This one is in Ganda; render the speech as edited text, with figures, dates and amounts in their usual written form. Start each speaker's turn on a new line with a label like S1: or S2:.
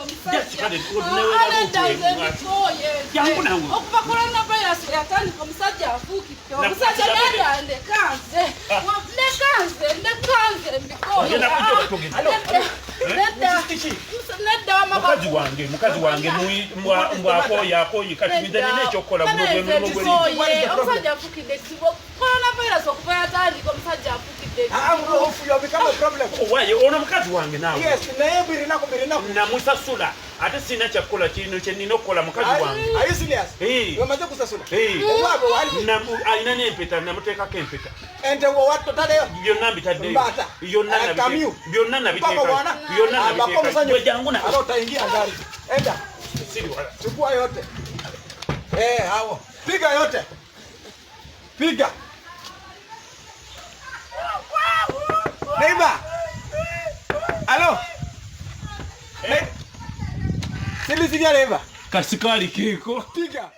S1: musajja yangu nawe
S2: okuva coronavirus yatandika omusajja afuukidde omusajja nandekanze mbikoye
S1: mukazi wange mbwakoyi kati nzanina ekyokukola
S2: omusajja afuukidde coronavirus okuva yatandika omusajja afuukidde
S1: ono mukazi wange nawe namusasula ate sina kyakukola kino kyenina okukola mukazi wange alina n'empeta namuteekako empeta byonna mbitaddeyo byonna nabiteekajangu
S3: piga yote piga neighbor alo silisikia neighbor
S1: kasikali kiko
S3: piga